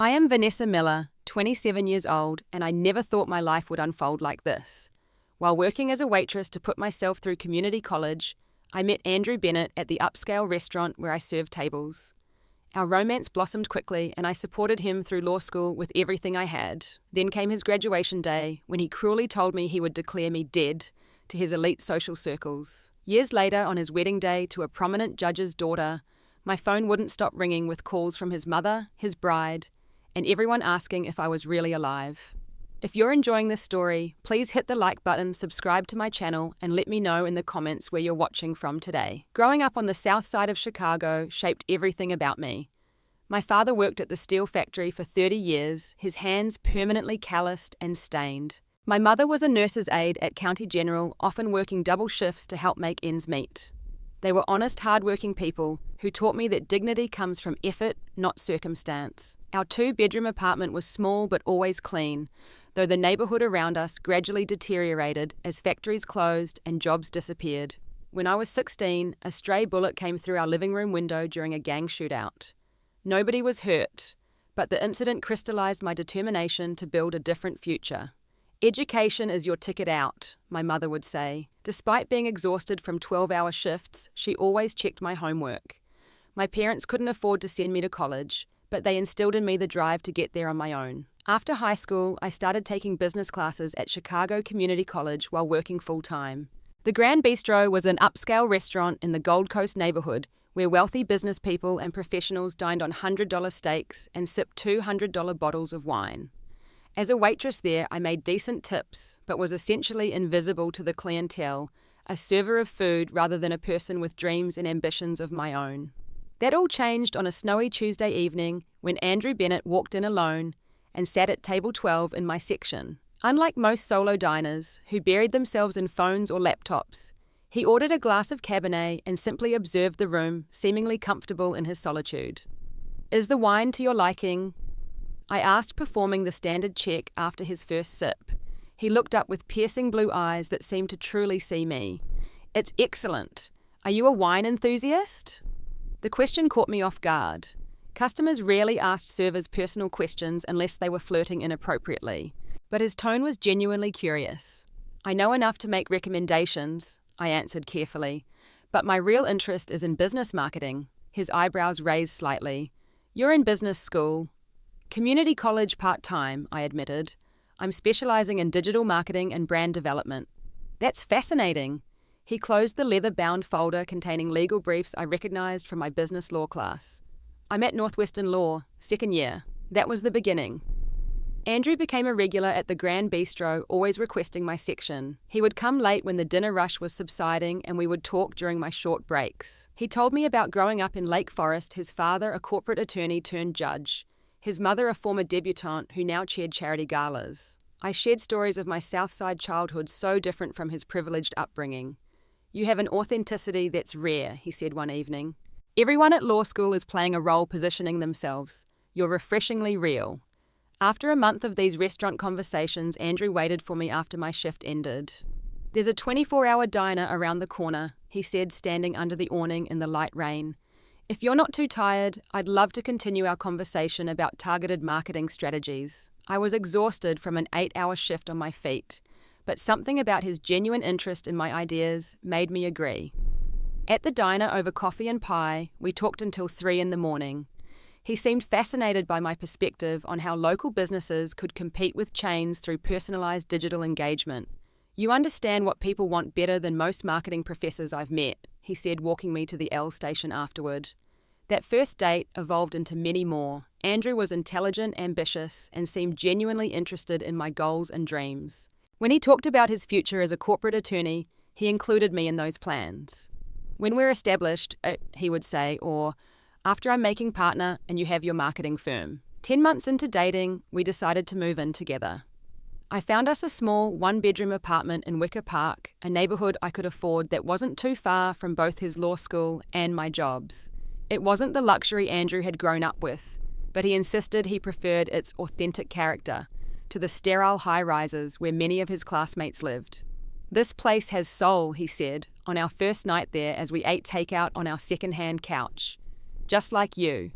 I am Vanessa Miller, 27 years old, and I never thought my life would unfold like this. While working as a waitress to put myself through community college, I met Andrew Bennett at the upscale restaurant where I served tables. Our romance blossomed quickly, and I supported him through law school with everything I had. Then came his graduation day, when he cruelly told me he would declare me dead to his elite social circles. Years later, on his wedding day to a prominent judge's daughter, my phone wouldn't stop ringing with calls from his mother, his bride, and everyone asking if I was really alive. If you're enjoying this story, please hit the like button, subscribe to my channel, and let me know in the comments where you're watching from today. Growing up on the south side of Chicago shaped everything about me. My father worked at the steel factory for 30 years, his hands permanently calloused and stained. My mother was a nurse's aide at County General, often working double shifts to help make ends meet. They were honest, hard-working people who taught me that dignity comes from effort, not circumstance. Our two-bedroom apartment was small but always clean, though the neighborhood around us gradually deteriorated as factories closed and jobs disappeared. When I was 16, a stray bullet came through our living room window during a gang shootout. Nobody was hurt, but the incident crystallized my determination to build a different future. Education is your ticket out, my mother would say. Despite being exhausted from 12-hour shifts, she always checked my homework. My parents couldn't afford to send me to college, but they instilled in me the drive to get there on my own. After high school, I started taking business classes at Chicago Community College while working full-time. The Grand Bistro was an upscale restaurant in the Gold Coast neighborhood where wealthy business people and professionals dined on $100 steaks and sipped $200 bottles of wine. As a waitress there, I made decent tips, but was essentially invisible to the clientele, a server of food rather than a person with dreams and ambitions of my own. That all changed on a snowy Tuesday evening when Andrew Bennett walked in alone and sat at table 12 in my section. Unlike most solo diners, who buried themselves in phones or laptops, he ordered a glass of Cabernet and simply observed the room, seemingly comfortable in his solitude. "Is the wine to your liking?" I asked, performing the standard check after his first sip. He looked up with piercing blue eyes that seemed to truly see me. "It's excellent. Are you a wine enthusiast?" The question caught me off guard. Customers rarely asked servers personal questions unless they were flirting inappropriately, but his tone was genuinely curious. "I know enough to make recommendations," I answered carefully, "but my real interest is in business marketing." His eyebrows raised slightly. "You're in business school." "Community college part-time," I admitted. "I'm specializing in digital marketing and brand development." "That's fascinating." He closed the leather-bound folder containing legal briefs I recognized from my business law class. "I'm at Northwestern Law, second year." That was the beginning. Andrew became a regular at the Grand Bistro, always requesting my section. He would come late when the dinner rush was subsiding, and we would talk during my short breaks. He told me about growing up in Lake Forest, his father a corporate attorney turned judge, his mother a former debutante who now chaired charity galas. I shared stories of my Southside childhood so different from his privileged upbringing. "You have an authenticity that's rare," he said one evening. "Everyone at law school is playing a role positioning themselves. You're refreshingly real." After a month of these restaurant conversations, Andrew waited for me after my shift ended. "There's a 24-hour diner around the corner," he said, standing under the awning in the light rain. "If you're not too tired, I'd love to continue our conversation about targeted marketing strategies." I was exhausted from an 8-hour shift on my feet, but something about his genuine interest in my ideas made me agree. At the diner over coffee and pie, we talked until 3 in the morning. He seemed fascinated by my perspective on how local businesses could compete with chains through personalized digital engagement. "You understand what people want better than most marketing professors I've met," he said, walking me to the L station afterward. That first date evolved into many more. Andrew was intelligent, ambitious, and seemed genuinely interested in my goals and dreams. When he talked about his future as a corporate attorney, he included me in those plans. "When we're established," he would say, or "after I'm making partner and you have your marketing firm." 10 months into dating, we decided to move in together. I found us a small one-bedroom apartment in Wicker Park, a neighborhood I could afford that wasn't too far from both his law school and my jobs. It wasn't the luxury Andrew had grown up with, but he insisted he preferred its authentic character to the sterile high-rises where many of his classmates lived. "This place has soul," he said, on our first night there as we ate takeout on our second-hand couch. "Just like you."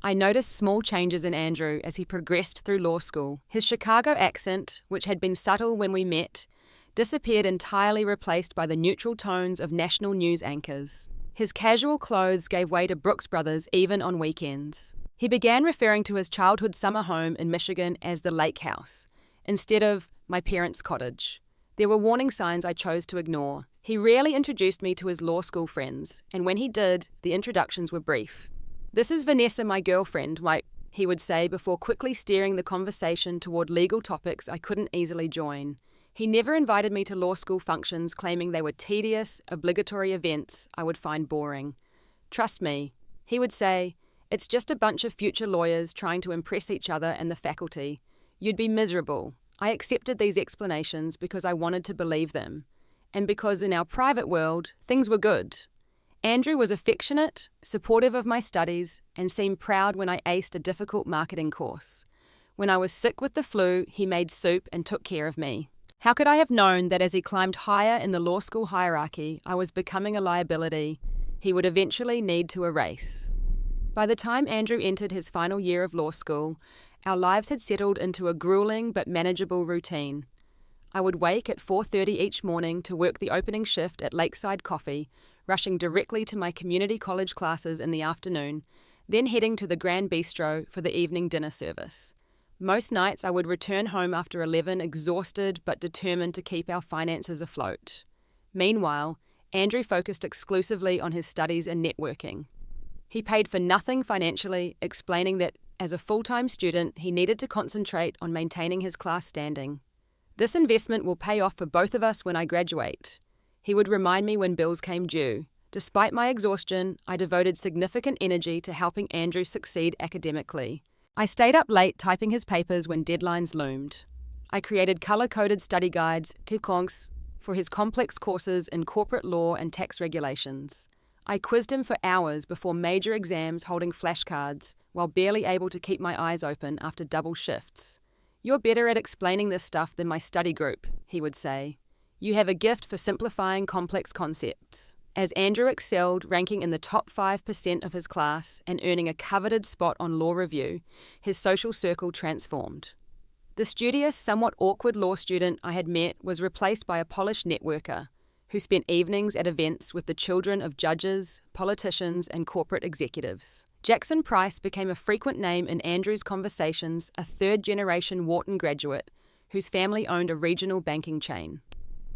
I noticed small changes in Andrew as he progressed through law school. His Chicago accent, which had been subtle when we met, disappeared entirely, replaced by the neutral tones of national news anchors. His casual clothes gave way to Brooks Brothers even on weekends. He began referring to his childhood summer home in Michigan as the lake house, instead of my parents' cottage. There were warning signs I chose to ignore. He rarely introduced me to his law school friends, and when he did, the introductions were brief. "This is Vanessa, my girlfriend," he would say before quickly steering the conversation toward legal topics I couldn't easily join. He never invited me to law school functions, claiming they were tedious, obligatory events I would find boring. "Trust me," he would say, "it's just a bunch of future lawyers trying to impress each other and the faculty. You'd be miserable." I accepted these explanations because I wanted to believe them, and because in our private world, things were good. Andrew was affectionate, supportive of my studies, and seemed proud when I aced a difficult marketing course. When I was sick with the flu, he made soup and took care of me. How could I have known that as he climbed higher in the law school hierarchy, I was becoming a liability he would eventually need to erase? By the time Andrew entered his final year of law school, our lives had settled into a grueling but manageable routine. I would wake at 4:30 each morning to work the opening shift at Lakeside Coffee, rushing directly to my community college classes in the afternoon, then heading to the Grand Bistro for the evening dinner service. Most nights I would return home after 11, exhausted but determined to keep our finances afloat. Meanwhile, Andrew focused exclusively on his studies and networking. He paid for nothing financially, explaining that as a full-time student, he needed to concentrate on maintaining his class standing. "This investment will pay off for both of us when I graduate," he would remind me when bills came due. Despite my exhaustion, I devoted significant energy to helping Andrew succeed academically. I stayed up late typing his papers when deadlines loomed. I created color-coded study guides, coupons, for his complex courses in corporate law and tax regulations. I quizzed him for hours before major exams, holding flashcards, while barely able to keep my eyes open after double shifts. "You're better at explaining this stuff than my study group," he would say. "You have a gift for simplifying complex concepts." As Andrew excelled, ranking in the top 5% of his class and earning a coveted spot on law review, his social circle transformed. The studious, somewhat awkward law student I had met was replaced by a polished networker who spent evenings at events with the children of judges, politicians, and corporate executives. Jackson Price became a frequent name in Andrew's conversations, a third-generation Wharton graduate whose family owned a regional banking chain.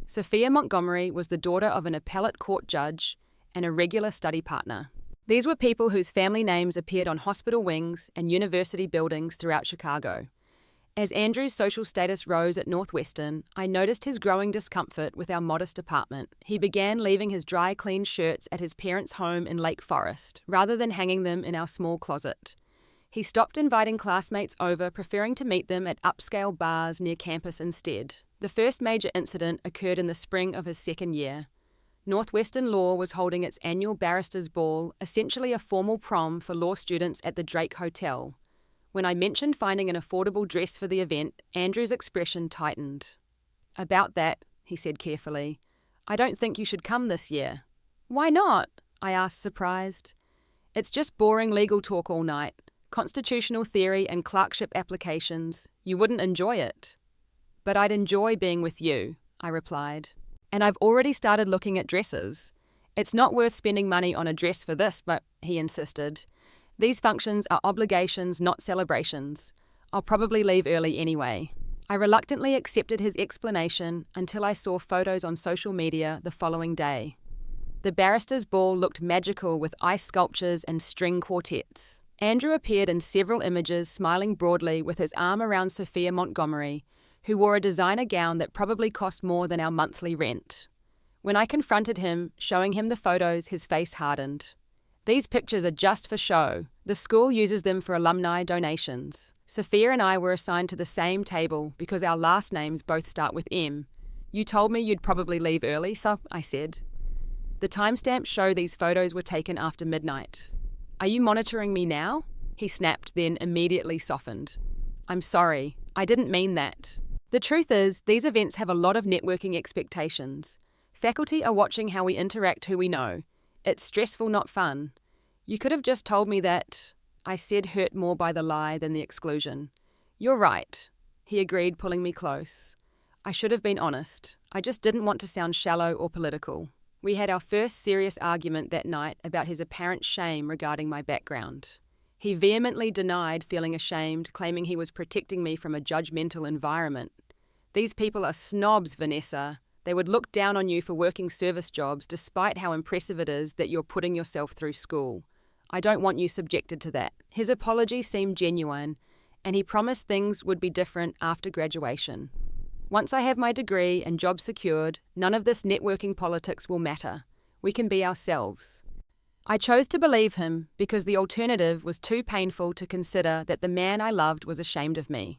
Sophia Montgomery was the daughter of an appellate court judge and a regular study partner. These were people whose family names appeared on hospital wings and university buildings throughout Chicago. As Andrew's social status rose at Northwestern, I noticed his growing discomfort with our modest apartment. He began leaving his dry, clean shirts at his parents' home in Lake Forest, rather than hanging them in our small closet. He stopped inviting classmates over, preferring to meet them at upscale bars near campus instead. The first major incident occurred in the spring of his second year. Northwestern Law was holding its annual Barristers' Ball, essentially a formal prom for law students at the Drake Hotel. When I mentioned finding an affordable dress for the event, Andrew's expression tightened. "About that," he said carefully, "I don't think you should come this year." "Why not?" I asked, surprised. "It's just boring legal talk all night. Constitutional theory and clerkship applications. You wouldn't enjoy it." "But I'd enjoy being with you," I replied. "And I've already started looking at dresses. It's not worth spending money on a dress for this," but he insisted. "These functions are obligations, not celebrations. I'll probably leave early anyway." I reluctantly accepted his explanation until I saw photos on social media the following day. The Barristers' Ball looked magical with ice sculptures and string quartets. Andrew appeared in several images, smiling broadly with his arm around Sophia Montgomery, who wore a designer gown that probably cost more than our monthly rent. When I confronted him, showing him the photos, his face hardened. "These pictures are just for show. The school uses them for alumni donations. Sophia and I were assigned to the same table because our last names both start with M. You told me you'd probably leave early, so I said." The timestamps show these photos were taken after midnight. "Are you monitoring me now?" he snapped, then immediately softened. "I'm sorry. I didn't mean that." The truth is, these events have a lot of networking expectations. Faculty are watching how we interact who we know. It's stressful, not fun. "You could have just told me that." I said, hurt more by the lie than the exclusion. You're right, he agreed, pulling me close. I should have been honest. I just didn't want to sound shallow or political. We had our first serious argument that night about his apparent shame regarding my background. He vehemently denied feeling ashamed, claiming he was protecting me from a judgmental environment. These people are snobs, Vanessa. They would look down on you for working service jobs despite how impressive it is that you're putting yourself through school. I don't want you subjected to that. His apology seemed genuine, and he promised things would be different after graduation. Once I have my degree and job secured, none of this networking politics will matter. We can be ourselves. I chose to believe him because the alternative was too painful to consider that the man I loved was ashamed of me.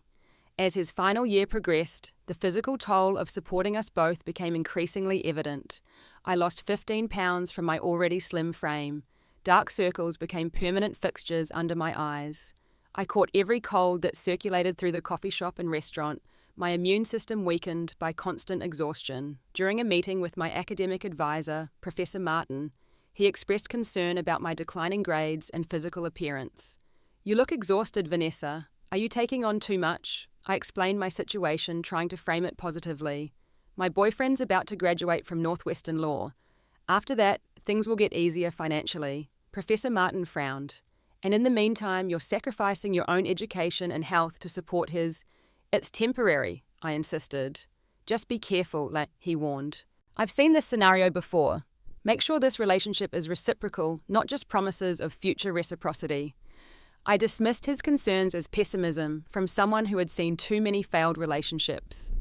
As his final year progressed, the physical toll of supporting us both became increasingly evident. I lost 15 pounds from my already slim frame. Dark circles became permanent fixtures under my eyes. I caught every cold that circulated through the coffee shop and restaurant. My immune system weakened by constant exhaustion. During a meeting with my academic advisor, Professor Martin, he expressed concern about my declining grades and physical appearance. You look exhausted, Vanessa. Are you taking on too much? I explained my situation, trying to frame it positively. My boyfriend's about to graduate from Northwestern Law. After that, things will get easier financially. Professor Martin frowned. And in the meantime, you're sacrificing your own education and health to support his. It's temporary, I insisted. Just be careful, he warned. I've seen this scenario before. Make sure this relationship is reciprocal, not just promises of future reciprocity. I dismissed his concerns as pessimism from someone who had seen too many failed relationships.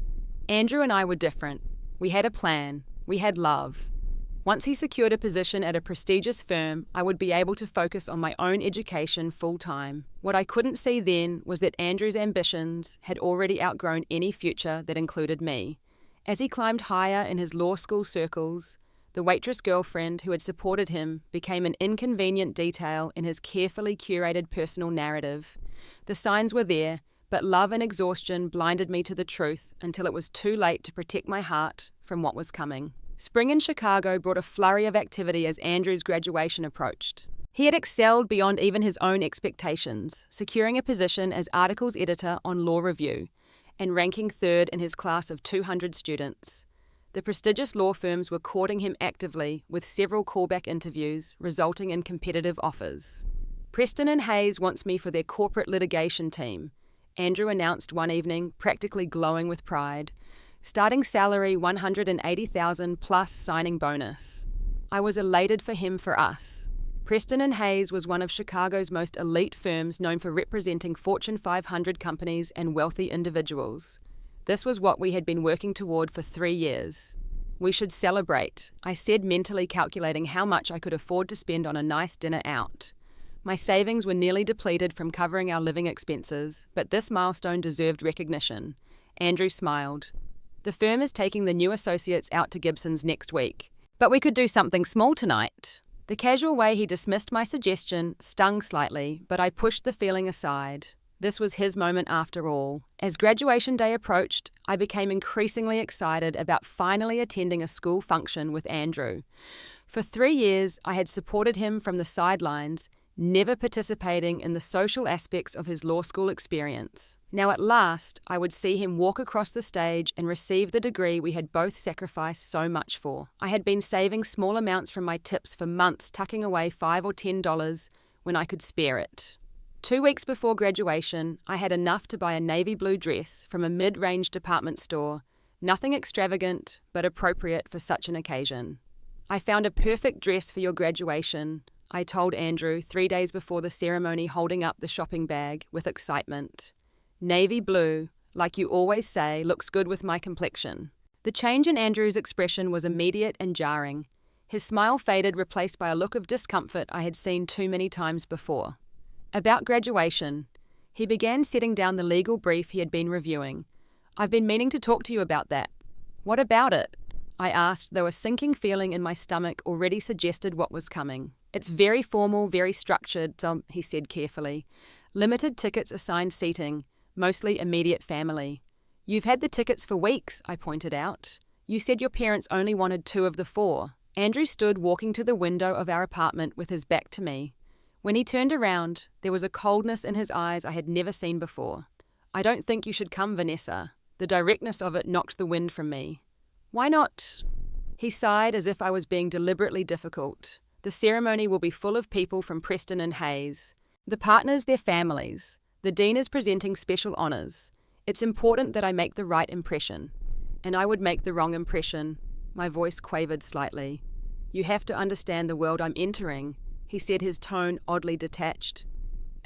Andrew and I were different. We had a plan. We had love. Once he secured a position at a prestigious firm, I would be able to focus on my own education full-time. What I couldn't see then was that Andrew's ambitions had already outgrown any future that included me. As he climbed higher in his law school circles, the waitress girlfriend who had supported him became an inconvenient detail in his carefully curated personal narrative. The signs were there, but love and exhaustion blinded me to the truth until it was too late to protect my heart from what was coming. Spring in Chicago brought a flurry of activity as Andrew's graduation approached. He had excelled beyond even his own expectations, securing a position as articles editor on Law Review and ranking third in his class of 200 students. The prestigious law firms were courting him actively, with several callback interviews resulting in competitive offers. Preston and Hayes wants me for their corporate litigation team, Andrew announced one evening, practically glowing with pride. Starting salary $180,000 plus signing bonus. I was elated for him, for us. Preston and Hayes was one of Chicago's most elite firms, known for representing Fortune 500 companies and wealthy individuals. This was what we had been working toward for 3 years. We should celebrate, I said, mentally calculating how much I could afford to spend on a nice dinner out. My savings were nearly depleted from covering our living expenses, but this milestone deserved recognition. Andrew smiled. The firm is taking the new associates out to Gibson's next week. But we could do something small tonight. The casual way he dismissed my suggestion stung slightly, but I pushed the feeling aside. This was his moment after all. As graduation day approached, I became increasingly excited about finally attending a school function with Andrew. For 3 years, I had supported him from the sidelines, never participating in the social aspects of his law school experience. Now at last, I would see him walk across the stage and receive the degree we had both sacrificed so much for. I had been saving small amounts from my tips for months, tucking away $5 or $10 when I could spare it. 2 weeks before graduation, I had enough to buy a navy blue dress from a mid-range department store, nothing extravagant, but appropriate for such an occasion. I found a perfect dress for your graduation, I told Andrew 3 days before the ceremony, holding up the shopping bag with excitement. Navy blue, like you always say, looks good with my complexion. The change in Andrew's expression was immediate and jarring. His smile faded, replaced by a look of discomfort I had seen too many times before. About graduation, he began setting down the legal brief he had been reviewing. I've been meaning to talk to you about that. What about it? I asked, though a sinking feeling in my stomach already suggested what was coming. It's very formal, very structured, he said carefully. Limited tickets, assigned seating, mostly immediate family. You've had the tickets for weeks, I pointed out. You said your parents only wanted 2 of the 4. Andrew stood walking to the window of our apartment with his back to me. When he turned around, there was a coldness in his eyes I had never seen before. "I don't think you should come, Vanessa." The directness of it knocked the wind from me. "Why not?" He sighed as if I was being deliberately difficult. "The ceremony will be full of people from Preston and Hayes. The partners, their families. The dean is presenting special honours. It's important that I make the right impression. And I would make the wrong impression." My voice quavered slightly. "You have to understand the world I'm entering," he said, his tone oddly detached.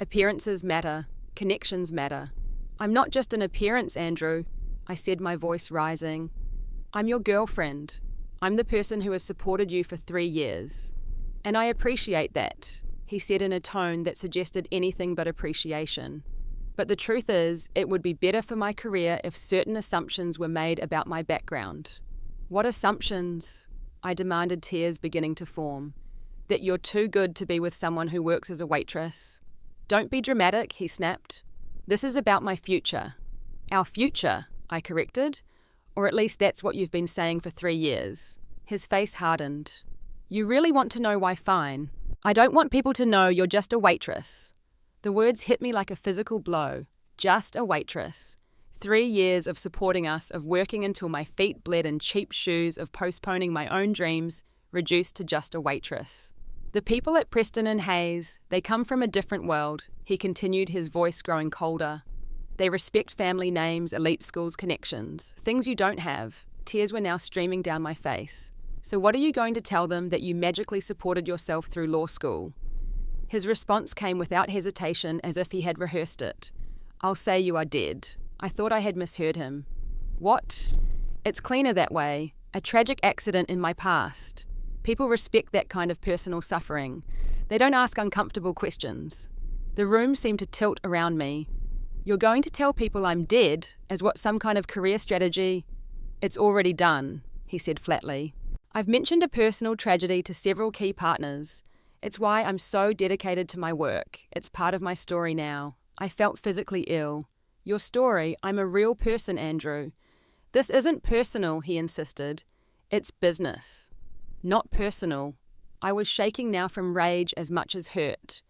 "Appearances matter. Connections matter." "I'm not just an appearance, Andrew," I said, my voice rising. "I'm your girlfriend. I'm the person who has supported you for 3 years. And I appreciate that," he said in a tone that suggested anything but appreciation. "But the truth is, it would be better for my career if certain assumptions were made about my background." "What assumptions?" I demanded, tears beginning to form. "That you're too good to be with someone who works as a waitress." "Don't be dramatic," he snapped. "This is about my future." "Our future," I corrected. "Or at least that's what you've been saying for 3 years. His face hardened. "You really want to know why? Fine. I don't want people to know you're just a waitress." The words hit me like a physical blow. Just a waitress. 3 years of supporting us, of working until my feet bled in cheap shoes, of postponing my own dreams, reduced to just a waitress. "The people at Preston and Hayes, they come from a different world," he continued, his voice growing colder. "They respect family names, elite schools, connections, things you don't have." Tears were now streaming down my face. "So what are you going to tell them, that you magically supported yourself through law school?" His response came without hesitation, as if he had rehearsed it. "I'll say you are dead." I thought I had misheard him. "What?" "It's cleaner that way. A tragic accident in my past. People respect that kind of personal suffering. They don't ask uncomfortable questions." The room seemed to tilt around me. "You're going to tell people I'm dead, as what, some kind of career strategy?" "It's already done," he said flatly. "I've mentioned a personal tragedy to several key partners. It's why I'm so dedicated to my work. It's part of my story now. I felt physically ill. Your story, I'm a real person, Andrew." "This isn't personal," he insisted. "It's business." "Not personal." I was shaking now from rage as much as hurt.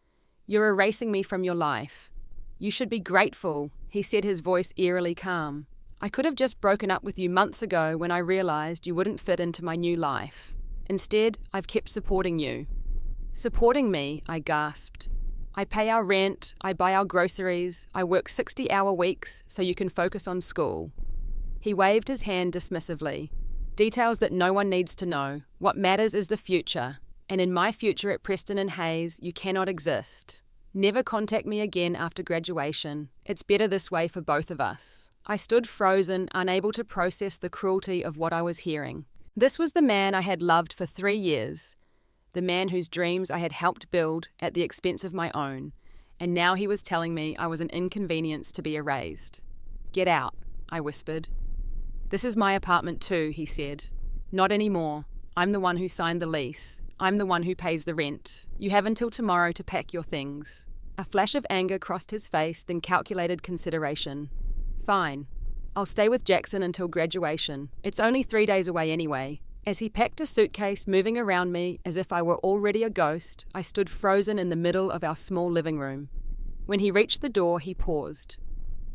"You're erasing me from your life." "You should be grateful," he said, his voice eerily calm. "I could have just broken up with you months ago when I realized you wouldn't fit into my new life. Instead, I've kept supporting you." "Supporting me?" I gasped. "I pay our rent, I buy our groceries, I work 60-hour weeks so you can focus on school." He waved his hand dismissively. "Details that no one needs to know. What matters is the future. And in my future at Preston and Hayes, you cannot exist. Never contact me again after graduation. It's better this way for both of us." I stood frozen, unable to process the cruelty of what I was hearing. This was the man I had loved for 3 years. The man whose dreams I had helped build at the expense of my own. And now he was telling me I was an inconvenience to be erased. "Get out," I whispered. "This is my apartment too," he said. "Not anymore. I'm the one who signed the lease. I'm the one who pays the rent. You have until tomorrow to pack your things." A flash of anger crossed his face, then calculated consideration. "Fine. I'll stay with Jackson until graduation. It's only 3 days away anyway." As he packed a suitcase, moving around me as if I were already a ghost, I stood frozen in the middle of our small living room. When he reached the door, he paused.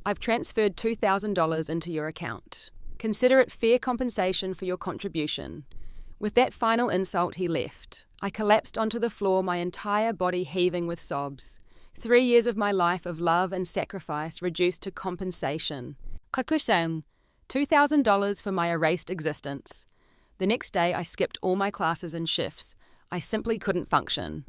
"I've transferred $2,000 into your account. Consider it fair compensation for your contribution." With that final insult, he left. I collapsed onto the floor, my entire body heaving with sobs. 3 years of my life of love and sacrifice reduced to compensation. Kakusam, $2,000 for my erased existence. The next day, I skipped all my classes and shifts. I simply couldn't function.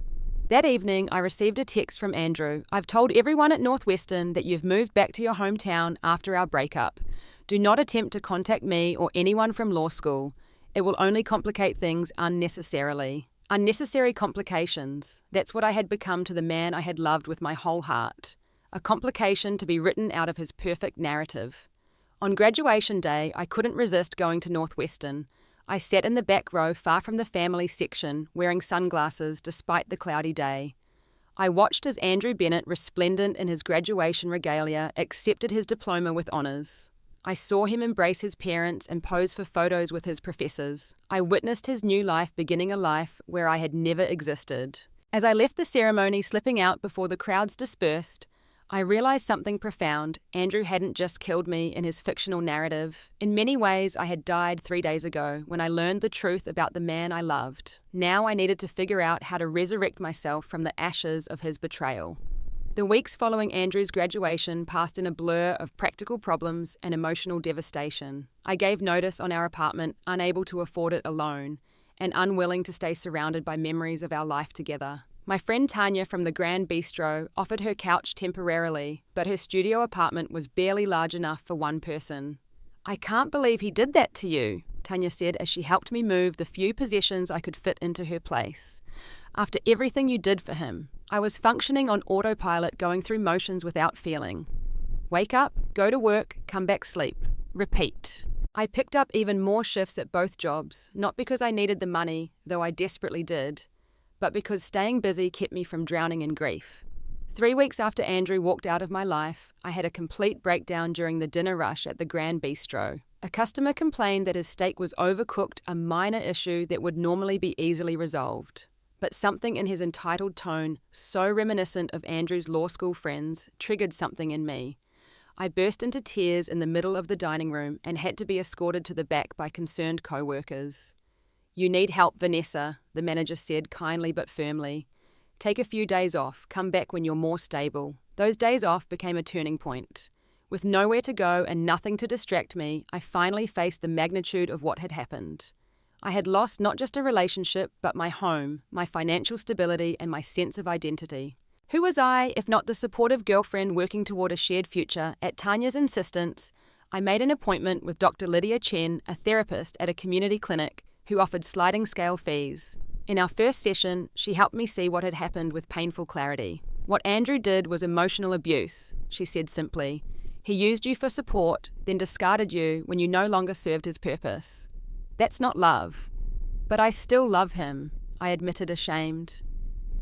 That evening, I received a text from Andrew. "I've told everyone at Northwestern that you've moved back to your hometown after our breakup. Do not attempt to contact me or anyone from law school. It will only complicate things unnecessarily." Unnecessary complications. That's what I had become to the man I had loved with my whole heart. A complication to be written out of his perfect narrative. On graduation day, I couldn't resist going to Northwestern. I sat in the back row, far from the family section, wearing sunglasses despite the cloudy day. I watched as Andrew Bennett, resplendent in his graduation regalia, accepted his diploma with honours. I saw him embrace his parents and pose for photos with his professors. I witnessed his new life beginning a life where I had never existed. As I left the ceremony slipping out before the crowds dispersed, I realized something profound. Andrew hadn't just killed me in his fictional narrative. In many ways, I had died 3 days ago when I learned the truth about the man I loved. Now I needed to figure out how to resurrect myself from the ashes of his betrayal. The weeks following Andrew's graduation passed in a blur of practical problems and emotional devastation. I gave notice on our apartment, unable to afford it alone, and unwilling to stay surrounded by memories of our life together. My friend Tanya from the Grand Bistro offered her couch temporarily, but her studio apartment was barely large enough for one person. "I can't believe he did that to you," Tanya said as she helped me move the few possessions I could fit into her place. "After everything you did for him, I was functioning on autopilot, going through motions without feeling. Wake up, go to work, come back, sleep. Repeat." I picked up even more shifts at both jobs, not because I needed the money, though I desperately did, but because staying busy kept me from drowning in grief. 3 weeks after Andrew walked out of my life, I had a complete breakdown during the dinner rush at the Grand Bistro. A customer complained that his steak was overcooked, a minor issue that would normally be easily resolved. But something in his entitled tone, so reminiscent of Andrew's law school friends, triggered something in me. I burst into tears in the middle of the dining room and had to be escorted to the back by concerned co-workers. "You need help, Vanessa," the manager said kindly but firmly. "Take a few days off, come back when you're more stable." Those days off became a turning point. With nowhere to go and nothing to distract me, I finally faced the magnitude of what had happened. I had lost not just a relationship, but my home, my financial stability, and my sense of identity. Who was I, if not the supportive girlfriend working toward a shared future? At Tanya's insistence, I made an appointment with Dr. Lydia Chen, a therapist at a community clinic, who offered sliding scale fees. In our first session, she helped me see what had happened with painful clarity. "What Andrew did was emotional abuse," she said simply. "He used you for support, then discarded you when you no longer served his purpose. That's not love." "But I still love him," I admitted, ashamed.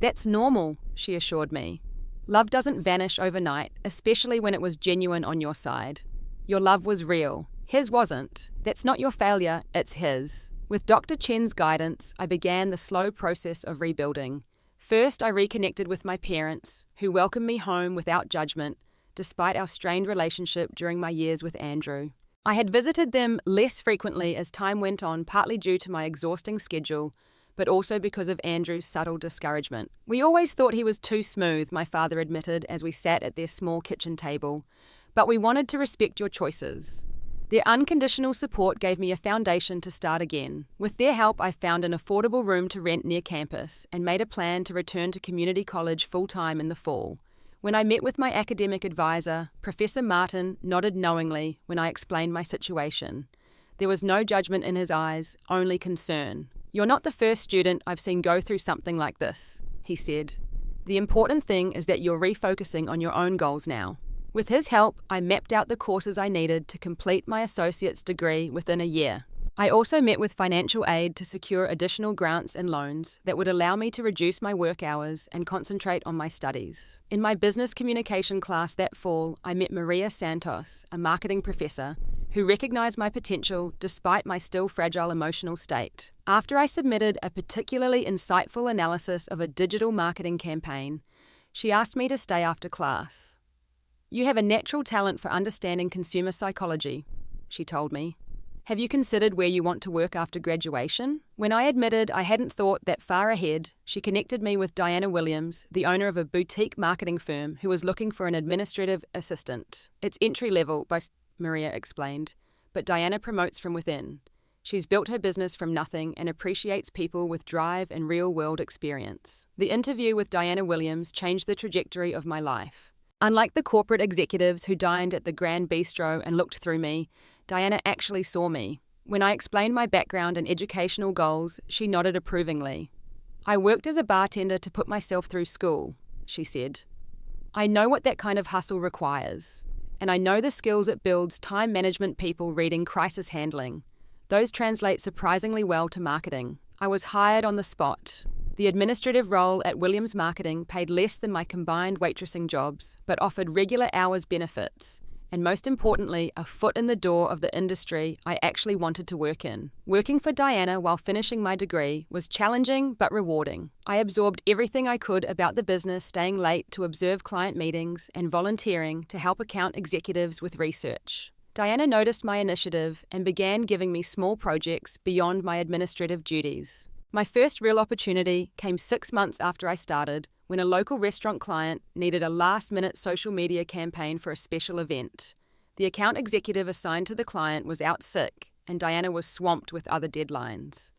"That's normal," she assured me. "Love doesn't vanish overnight, especially when it was genuine on your side. Your love was real. His wasn't. That's not your failure, it's his." With Dr. Chen's guidance, I began the slow process of rebuilding. First, I reconnected with my parents, who welcomed me home without judgment, despite our strained relationship during my years with Andrew. I had visited them less frequently as time went on, partly due to my exhausting schedule, but also because of Andrew's subtle discouragement. "We always thought he was too smooth," my father admitted as we sat at their small kitchen table, "but we wanted to respect your choices." Their unconditional support gave me a foundation to start again. With their help, I found an affordable room to rent near campus and made a plan to return to community college full-time in the fall. When I met with my academic advisor, Professor Martin nodded knowingly when I explained my situation. There was no judgment in his eyes, only concern. "You're not the first student I've seen go through something like this," he said. "The important thing is that you're refocusing on your own goals now." With his help, I mapped out the courses I needed to complete my associate's degree within a year. I also met with financial aid to secure additional grants and loans that would allow me to reduce my work hours and concentrate on my studies. In my business communication class that fall, I met Maria Santos, a marketing professor, who recognized my potential despite my still fragile emotional state. After I submitted a particularly insightful analysis of a digital marketing campaign, she asked me to stay after class. "You have a natural talent for understanding consumer psychology," she told me. "Have you considered where you want to work after graduation?" When I admitted I hadn't thought that far ahead, she connected me with Diana Williams, the owner of a boutique marketing firm who was looking for an administrative assistant. "It's entry-level," Maria explained, "but Diana promotes from within. She's built her business from nothing and appreciates people with drive and real-world experience." The interview with Diana Williams changed the trajectory of my life. Unlike the corporate executives who dined at the Grand Bistro and looked through me, Diana actually saw me. When I explained my background and educational goals, she nodded approvingly. "I worked as a bartender to put myself through school," she said. "I know what that kind of hustle requires, and I know the skills it builds time management people reading crisis handling. Those translate surprisingly well to marketing." I was hired on the spot. The administrative role at Williams Marketing paid less than my combined waitressing jobs, but offered regular hours benefits, and most importantly, a foot in the door of the industry I actually wanted to work in. Working for Diana while finishing my degree was challenging but rewarding. I absorbed everything I could about the business, staying late to observe client meetings and volunteering to help account executives with research. Diana noticed my initiative and began giving me small projects beyond my administrative duties. My first real opportunity came 6 months after I started, when a local restaurant client needed a last-minute social media campaign for a special event. The account executive assigned to the client was out sick, and Diana was swamped with other deadlines.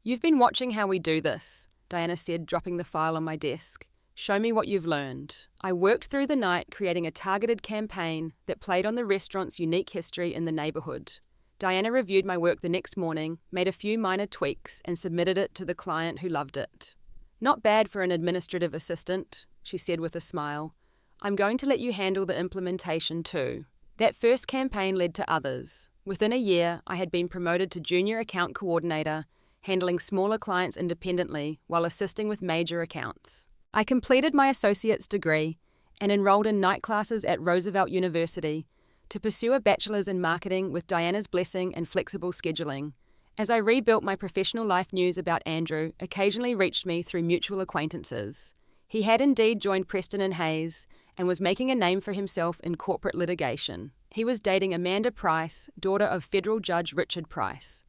"You've been watching how we do this," Diana said, dropping the file on my desk. "Show me what you've learned." I worked through the night creating a targeted campaign that played on the restaurant's unique history in the neighborhood. Diana reviewed my work the next morning, made a few minor tweaks, and submitted it to the client, who loved it. "Not bad for an administrative assistant," she said with a smile. "I'm going to let you handle the implementation too." That first campaign led to others. Within a year, I had been promoted to junior account coordinator, handling smaller clients independently while assisting with major accounts. I completed my associate's degree and enrolled in night classes at Roosevelt University to pursue a bachelor's in marketing with Diana's blessing and flexible scheduling. As I rebuilt my professional life, news about Andrew occasionally reached me through mutual acquaintances. He had indeed joined Preston and Hayes and was making a name for himself in corporate litigation. He was dating Amanda Price, daughter of federal judge Richard Price.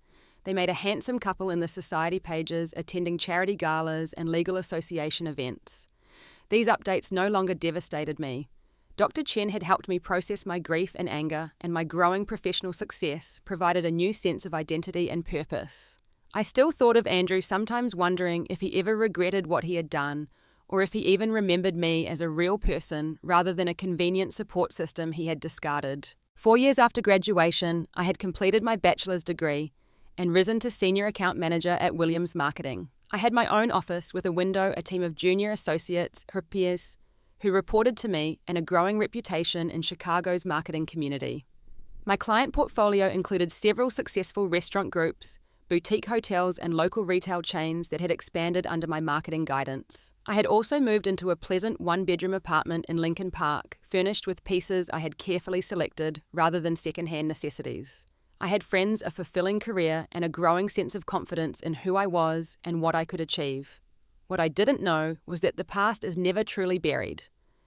They made a handsome couple in the society pages, attending charity galas and legal association events. These updates no longer devastated me. Dr. Chen had helped me process my grief and anger, and my growing professional success provided a new sense of identity and purpose. I still thought of Andrew, sometimes wondering if he ever regretted what he had done, or if he even remembered me as a real person rather than a convenient support system he had discarded. 4 years after graduation, I had completed my bachelor's degree and risen to senior account manager at Williams Marketing. I had my own office with a window, a team of junior associates, her peers, who reported to me, and a growing reputation in Chicago's marketing community. My client portfolio included several successful restaurant groups, boutique hotels, and local retail chains that had expanded under my marketing guidance. I had also moved into a pleasant one-bedroom apartment in Lincoln Park, furnished with pieces I had carefully selected rather than second-hand necessities. I had friends, a fulfilling career, and a growing sense of confidence in who I was and what I could achieve. What I didn't know was that the past is never truly buried.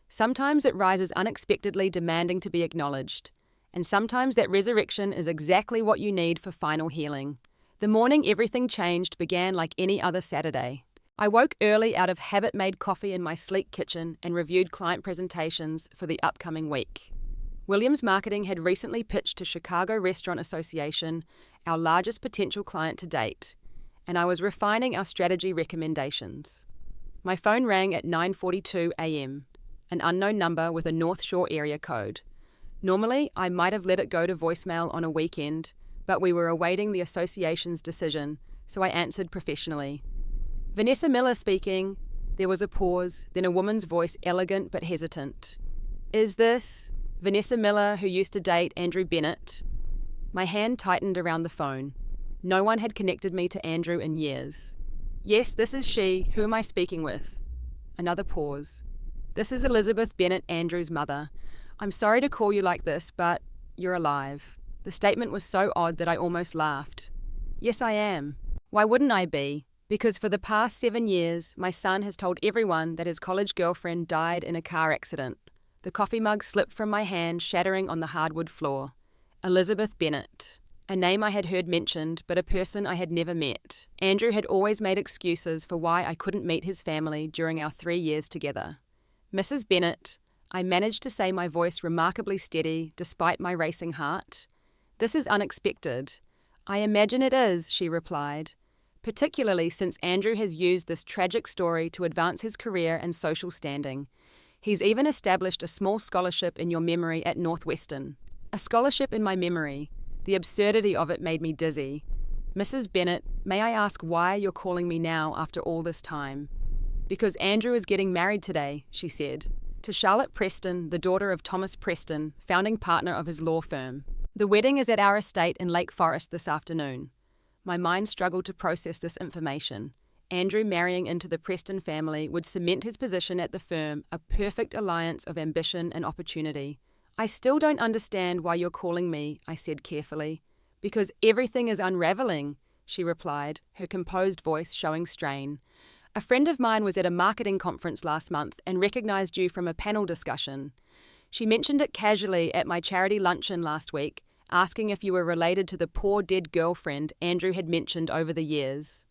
Sometimes it rises unexpectedly, demanding to be acknowledged, and sometimes that resurrection is exactly what you need for final healing. The morning everything changed began like any other Saturday. I woke early out of habit-made coffee in my sleek kitchen and reviewed client presentations for the upcoming week. Williams Marketing had recently pitched to Chicago Restaurant Association, our largest potential client to date, and I was refining our strategy recommendations. My phone rang at 9:42 a.m., an unknown number with a North Shore area code. Normally, I might have let it go to voicemail on a weekend, but we were awaiting the association's decision, so I answered professionally. "Vanessa Miller speaking." There was a pause, then a woman's voice, elegant but hesitant. "Is this Vanessa Miller, who used to date Andrew Bennett?" My hand tightened around the phone. No one had connected me to Andrew in years. "Yes, this is she. Who am I speaking with?" Another pause. "This is Elizabeth Bennett, Andrew's mother. I'm sorry to call you like this, but you're alive." The statement was so odd that I almost laughed. "Yes, I am." Why wouldn't I be? Because for the past 7 years, my son has told everyone that his college girlfriend died in a car accident. The coffee mug slipped from my hand, shattering on the hardwood floor. Elizabeth Bennett. A name I had heard mentioned, but a person I had never met. Andrew had always made excuses for why I couldn't meet his family during our 3 years together. "Mrs. Bennett," I managed to say, my voice remarkably steady despite my racing heart. "This is unexpected." "I imagine it is," she replied, "particularly since Andrew has used this tragic story to advance his career and social standing. He's even established a small scholarship in your memory at Northwestern." A scholarship in my memory. The absurdity of it made me dizzy. "Mrs. Bennett, may I ask why you're calling me now after all this time?" "Because Andrew is getting married today," she said, "to Charlotte Preston, the daughter of Thomas Preston, founding partner of his law firm. The wedding is at our estate in Lake Forest this afternoon." My mind struggled to process this information. Andrew marrying into the Preston family would cement his position at the firm, a perfect alliance of ambition and opportunity. I still don't understand why you're calling me, I said carefully. Because everything is unraveling, she replied, her composed voice showing strain. A friend of mine was at a marketing conference last month and recognized you from a panel discussion. She mentioned it casually at my charity luncheon last week, asking if you were related to the poor dead girlfriend Andrew had mentioned over the years.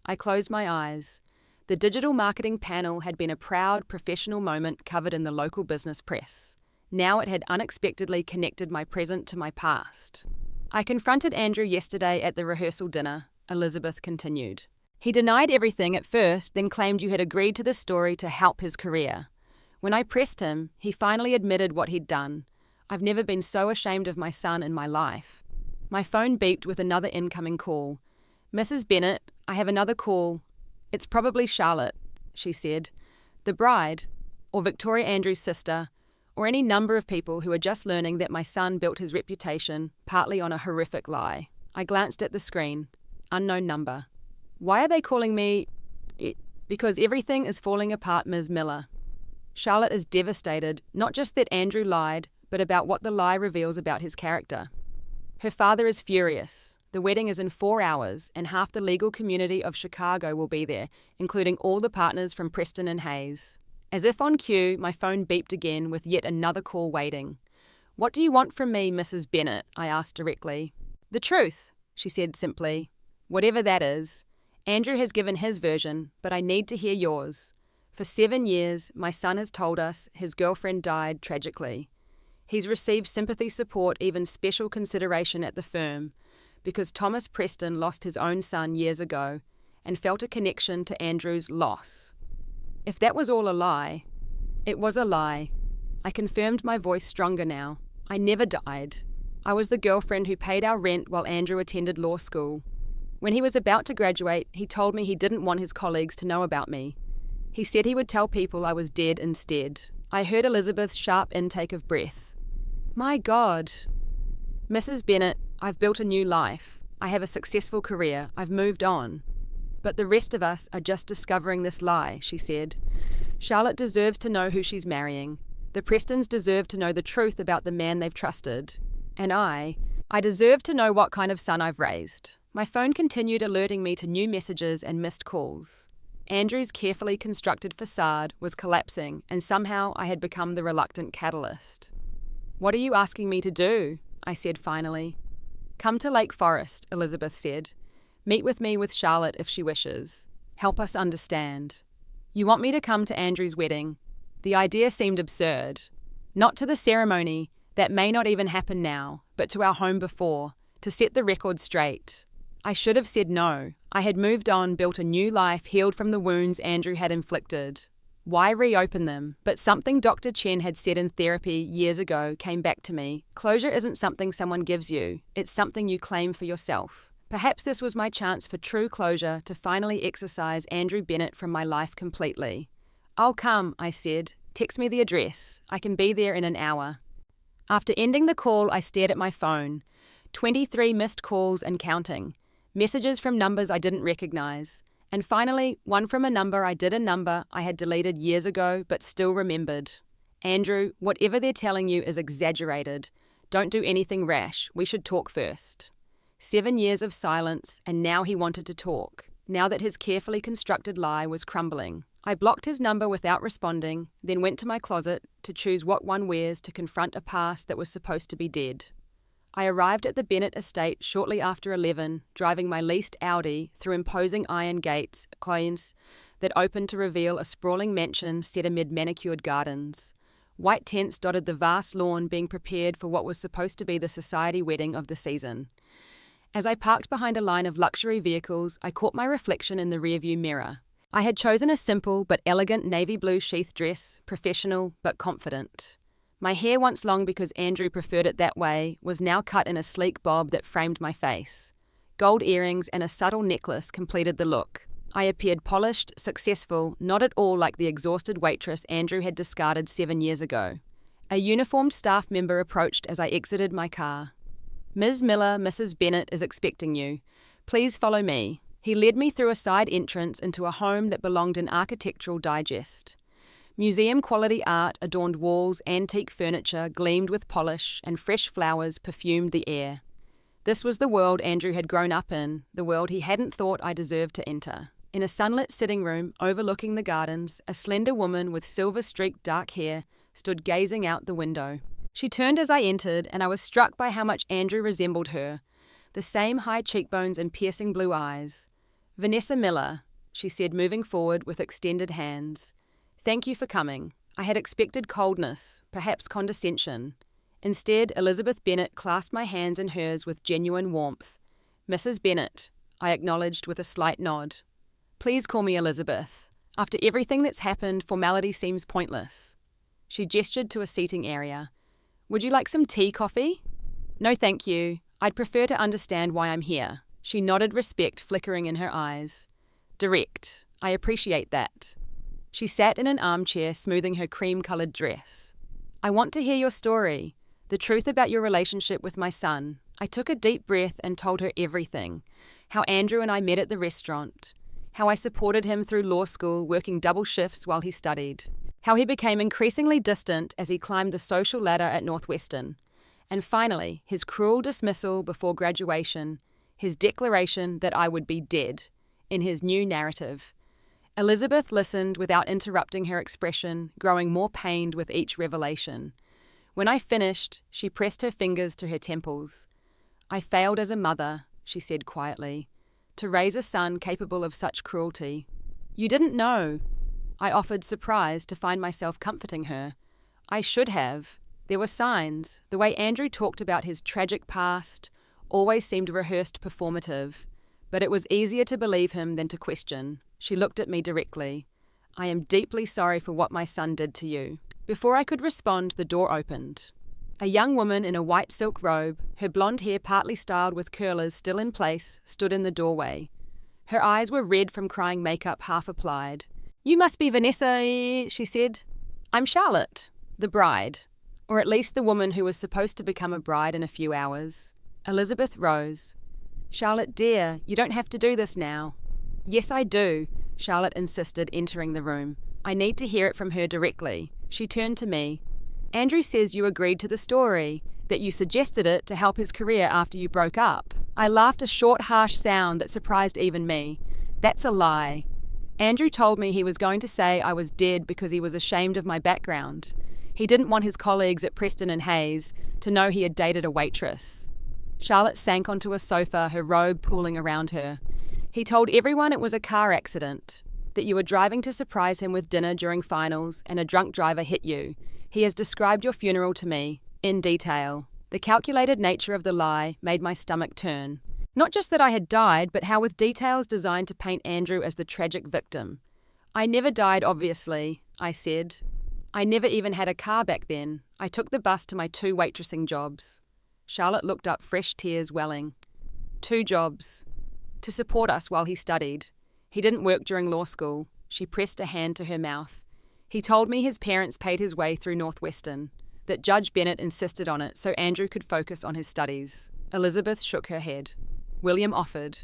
I closed my eyes. The digital marketing panel had been a proud professional moment covered in the local business press. Now it had unexpectedly connected my present to my past. I confronted Andrew yesterday at the rehearsal dinner, Elizabeth continued. He denied everything at first, then claimed you had agreed to the story to help his career. When I pressed him, he finally admitted what he'd done. I've never been so ashamed of my son in my life. My phone beeped with another incoming call. Mrs. Bennett, I have another call. It's probably Charlotte, she said. The bride, or Victoria Andrews' sister, or any number of people who are just learning that my son built his reputation partly on a horrific lie. I glanced at the screen. Unknown number. Why are they calling me? Because everything is falling apart, Ms. Miller. Charlotte is devastated, not just that Andrew lied, but about what the lie reveals about his character. Her father is furious. The wedding is in 4 hours, and half the legal community of Chicago will be there, including all the partners from Preston and Hayes. As if on cue, my phone beeped again with yet another call waiting. What do you want from me, Mrs. Bennett? I asked directly. The truth, she said simply. Whatever that is. Andrew has given his version, but I need to hear yours. For 7 years, my son has told us his girlfriend died tragically. He's received sympathy support, even special consideration at the firm, because Thomas Preston lost his own son years ago and felt a connection to Andrew's loss. If that was all a lie, it was a lie. I confirmed, my voice stronger now. I never died. I was the girlfriend who paid our rent while Andrew attended law school. When he was about to graduate, he told me he didn't want his colleagues to know about me. He said he would tell people I was dead instead. I heard Elizabeth's sharp intake of breath. My God. Mrs. Bennett, I've built a new life. I have a successful career. I've moved on. But the rest of us are just discovering this lie, she said. Charlotte deserves to know who she's marrying. The Prestons deserve to know the truth about the man they've trusted. And I deserve to know what kind of son I've raised. My phone continued alerting me to new messages and missed calls. Andrew's carefully constructed facade was collapsing, and somehow I had become the reluctant catalyst. What are you asking me to do? I said finally. Come to Lake Forest, Elizabeth said. Meet with me with Charlotte if she wishes. Help us understand. You want me to come to Andrew's wedding? The idea seemed absurd. Not to the ceremony, that may not even happen now, but to our home before, to set the record straight. I should have said no. I had moved on, built a new life, healed from the wounds Andrew had inflicted. Why reopen them? But something Dr. Chen had said in therapy years ago came back to me. Closure isn't something someone gives you. It's something you claim for yourself. Perhaps this was my chance for true closure, to finally exorcise Andrew Bennett from my life completely. I'll come, I said. Text me the address. I can be there in an hour. After ending the call, I stared at my phone. 23 missed calls and counting. Messages from numbers I didn't recognize. And finally, one from a number I had deleted years ago but still remembered. Andrew, whatever they're telling you is exaggerated. Don't do anything rash. We should talk first. 7 years of silence, and now he wanted to talk, now that his carefully constructed lie was crumbling. I blocked his number without responding, then went to my closet to choose what one wears to confront a past that was supposed to be dead. I arrived at the Bennett estate shortly after 11, driving my leased Audi through imposing iron gates, coins that opened to reveal a sprawling mansion set amid manicured gardens. White tents dotted the vast lawn, being prepared for what was supposed to be the society wedding of the season. As I parked behind a line of luxury vehicles, I caught my reflection in the rearview mirror. I had chosen a simple but elegant navy blue sheath dress, professional but confident. My hair, once long because Andrew preferred it that way, was now cut in a sleek bob that framed my face. Gold earrings and a subtle necklace completed the look. I appeared polished, successful, not at all like the exhausted waitress Andrew had discarded 7 years ago. A uniformed staff member approached as I exited my car. Ms. Miller, Mrs. Bennett is expecting you. Please follow me. He led me through a side entrance into a home that belonged in Architectural Digest. Museum-quality art adorned walls, antique furniture gleamed with polish, and fresh flowers perfumed the air. This was the world Andrew had grown up in, the world he hadn't thought I deserved to enter. In a sunlit sitting room overlooking the gardens, a slender woman with silver-streaked dark hair stood gazing out the window. She turned as I entered, and I was struck by how much Andrew resembled her. The same high cheekbones and piercing blue eyes. "Vanessa Miller," she said, moving forward with extended hands. "Thank you for coming. I had expected coldness, perhaps condescension. Instead, Elizabeth Bennet clasped my hands in hers with genuine warmth. "Mrs. Bennet," I acknowledged with a slight nod. "Please call me Elizabeth. After everything that's happened, formality seems pointless." She gestured to a seating area. "Would you like some tea, coffee?" "No, thank you. I'd prefer to understand why I'm here." She nodded, respect flickering in her eyes. "Direct. I appreciate that." She sat in an armchair, smoothing her cream-coloured dress. "I want to hear your story, the truth about your relationship with my son." I took a deep breath and told her everything. How Andrew and I met at the restaurant. How I supported him through law school, working double shifts while he studied. How he became increasingly distant as he climbed the social ladder at Northwestern. And finally, his cruel dismissal before graduation, his declaration that I would be dead, in his new narrative. Elizabeth listened without interrupting her expression, growing more pained with each revelation. When I finished, she pressed her fingers to her temples. "I failed as a mother," she said quietly, "to raise a son capable of such cruelty." "You didn't know," I offered, surprised to find myself comforting her. "I should have. There were signs. The way Andrew talked about his tragic past always seemed rehearsed performative, but it was easier to believe him than to question." She looked at me directly. "I am deeply sorry for what my son did to you." Before I could respond, the door opened. A young woman in a white silk robe, her blonde hair partly styled with curlers still in place, stood in the doorway. Her eyes were red from crying makeup half applied. "You must be Vanessa," she said. "I'm Charlotte, the bride, or at least the woman who was supposed to become a bride in a few hours." Elizabeth rose. "Charlotte, dear, you don't have to do this now." "Yes, I do," Charlotte insisted, entering the room. "I need to hear it from her directly." She turned to me. "Andrew says you agreed to the story, that you suggested it to help his career after you broke up." I laughed, a short, harsh sound that surprised even me. "That's a lie. Andrew told me he was going to say I was dead because he was ashamed of my background. He didn't want his colleagues at Preston and Hayes to know he had dated a waitress." Charlotte sank onto a sofa, her robe pooling around her. "He told everyone it was a car accident, that you were driving to surprise him with dinner during finals and a drunk driver hit you. He has described your funeral to me, in detail." The calculated nature of the lie made my stomach turn. Not just that I had died, but how with details designed to paint Andrew as the tragic victim. "I never died, obviously," I said. "I never even had a car back then. I took the bus to my 2 waitressing jobs." Charlotte looked up, fresh tears welling. 2 jobs. To support us while he studied. He didn't work during law school." She pressed a hand to her mouth. "He told me his parents paid his way through Northwestern, that Judge Bennet insisted on it so Andrew could focus on his studies." Elizabeth shook her head. "William offered.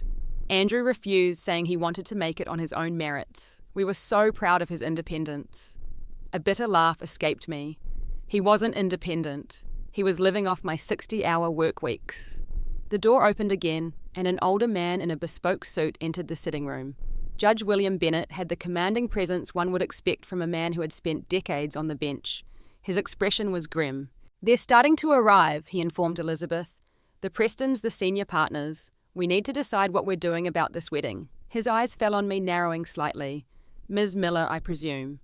Andrew refused, saying he wanted to make it on his own merits. We were so proud of his independence." A bitter laugh escaped me. "He wasn't independent. He was living off my 60-hour work weeks." The door opened again, and an older man in a bespoke suit entered the sitting room. Judge William Bennet had the commanding presence one would expect from a man who had spent decades on the bench. His expression was grim. "They're starting to arrive," he informed Elizabeth. "The Prestons, the senior partners. We need to decide what we're doing about this wedding." His eyes fell on me, narrowing slightly. "Ms. Miller, I presume."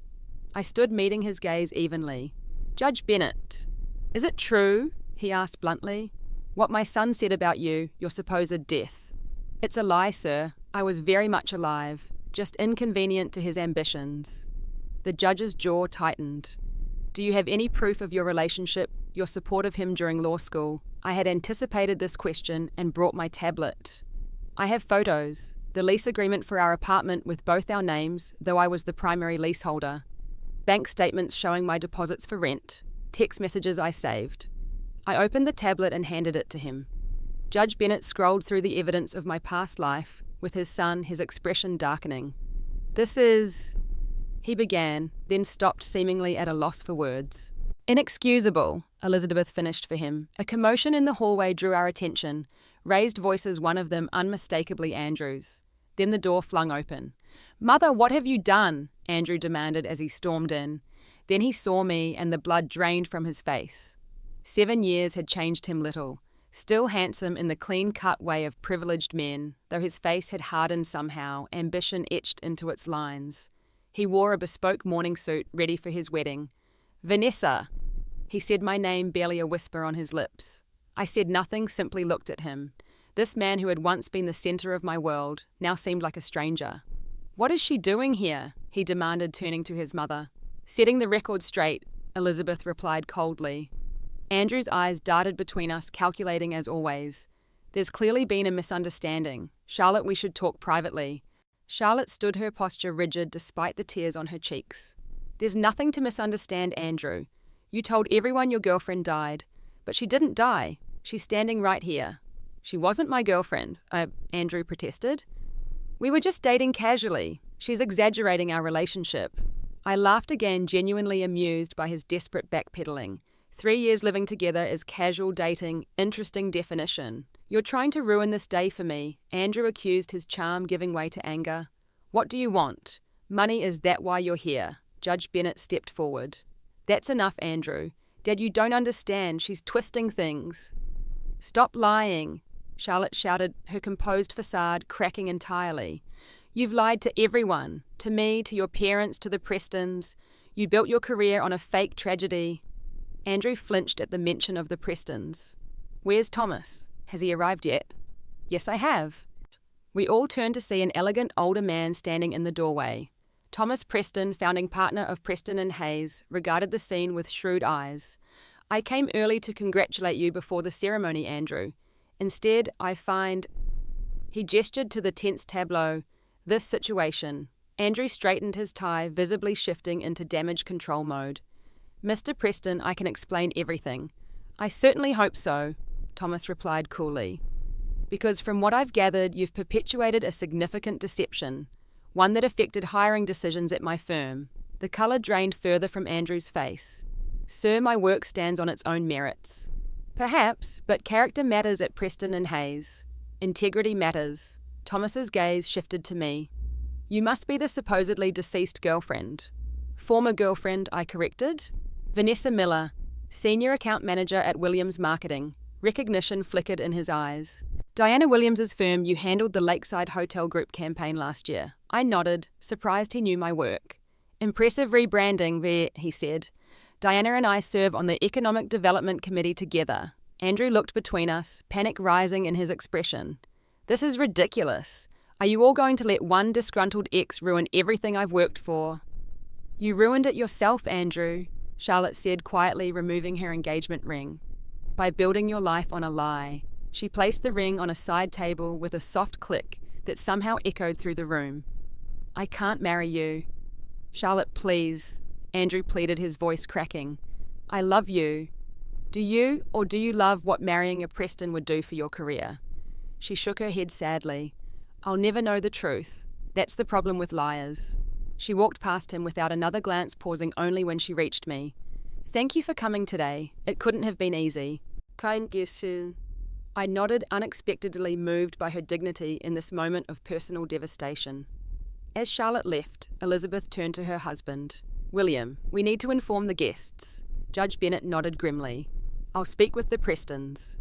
I stood, meeting his gaze evenly. "Judge Bennet, is it true," he asked bluntly, "what my son said about you, your supposed death?" "It's a lie, sir. I was very much alive, just inconvenient to his ambitions." The judge's jaw tightened. "Do you have any proof of your relationship, your support of him during law school?" I had anticipated this question and brought my tablet. "I have photos, the lease agreement for our apartment with both our names, though I was the primary leaseholder. Bank statements showing my deposits for rent, text messages I saved." I opened the tablet and handed it to him. Judge Bennet scrolled through the evidence of my past life, with his son, his expression darkening. "This is..." he began, then stopped, seemingly at a loss for words. Inexcusable, Elizabeth finished for him. A commotion in the hallway drew our attention, raised voices, one of them unmistakably Andrew's. Then the door flung open. "Mother, what have you done?" Andrew demanded as he stormed in. Then he saw me, and the blood drained from his face. 7 years had changed him little. Still handsome in the clean-cut way of privileged men, though his face had hardened somehow, ambition etched into its lines. He wore a bespoke morning suit, ready for his wedding. "Vanessa!" He said my name, barely a whisper on his lips. I said nothing, simply looked at him. This man who had once been the center of my world now seemed like a stranger. "What is she doing here?" he demanded, turning to his mother. "Setting the record straight," Elizabeth replied coldly. Andrew's eyes darted between us, calculating as always. "There's clearly been a misunderstanding. Charlotte, we should talk privately." Charlotte stood, her posture rigid despite the tears on her cheeks. "There's nothing to misunderstand, Andrew. You told everyone your girlfriend died, but she didn't die. She's standing right here." "She wasn't my girlfriend," Andrew protested. "We were just dating casually. She's exaggerating our relationship." I laughed again, genuinely amused by his desperate backpedaling. 3 years living together is casual dating, interesting definition. "You're trying to ruin this day for me," Andrew accused, his charm giving way to anger. "What do you want? Money, is that why you're here?" Judge Bennett stepped forward. "That's enough, Andrew. Dad, you don't understand. She's twisting things." "Stop lying," Charlotte shouted, her composed facade cracking entirely. "You've lied to everyone. To me, to your parents, to the Prestons. You built your career on a fake tragedy." Andrew flinched at the mention of the Prestons. "Where's Thomas? Has he arrived yet?" "Yes, I have." We all turned to see an elegant older man standing in the doorway. Thomas Preston, founding partner of Preston and Hayes, regarded the scene with shrewd eyes. "I came early to congratulate you before the ceremony, Andrew. Instead, I find—" He gestured to the tense tableau. "This situation." Andrew straightened his tie, visibly shifting into damage control mode. "Mr. Preston, I can explain everything." "I certainly hope so," Thomas replied coolly. "Because from what I've gathered, you've perpetuated a significant deception, one that affected hiring decisions at my firm." The colour drained further from Andrew's face. "Sir, my work stands on its own merits." "Perhaps, but character matters at Preston and Hayes. Integrity matters." Thomas's gaze shifted to me. "You must be the supposedly deceased girlfriend." "Former girlfriend," I corrected. "Vanessa Miller, Senior Account Manager at Williams Marketing." Recognition flickered in his eyes. "Diana Williams's firm, you handled the Lakeside Hotel Group campaign last year." I nodded, surprised he knew my work. "Impressive rebranding there," he said. "Diana and I serve on the Economic Development Committee together." Andrew looked between us, panic rising in his expression. "This is ridiculous. Are you all going to let one disgruntled ex ruin everything I've worked for?" "You ruined it yourself, Andrew," Charlotte said quietly, removing her engagement ring. "By building your life on a lie." She placed the ring on a side table with a soft click that somehow echoed through the room. "I can't marry you." "Charlotte, please," Andrew pleaded, his voice cracking. "I love you. Do you, or do you love what marrying a Preston would do for your career?" She shook her head sadly. "I'll never know the truth. That's the problem with liars." She walked past him without another glance, pausing only when she reached me. "Thank you for coming today. It couldn't have been easy." "Kind you soon." I nodded, unexpectedly moved by her dignity in this moment of personal devastation. As Charlotte left, Elizabeth turned to her husband. "William, we need to inform the guests." Judge Bennett nodded grimly. "I'll speak with the Prestons."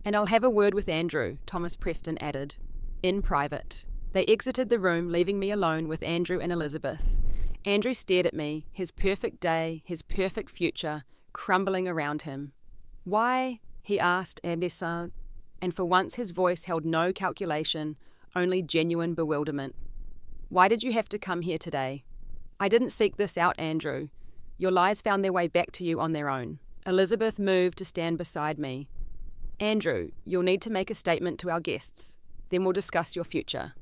"And I'll have a word with Andrew," Thomas Preston added. "In private." They exited the room, leaving me alone with Andrew and Elizabeth. Andrew stared at me, his perfect day, his perfect future, crumbling around him. "Why?" he asked, absent, and for once his voice held no calculation, only genuine bewilderment. "Why did you have to come here today?" "I didn't seek this out, Andrew. Your lies found their way back to you on their own." Elizabeth moved to stand beside me. "Andrew, you'll need to make a statement to our guests. Then we'll discuss your future."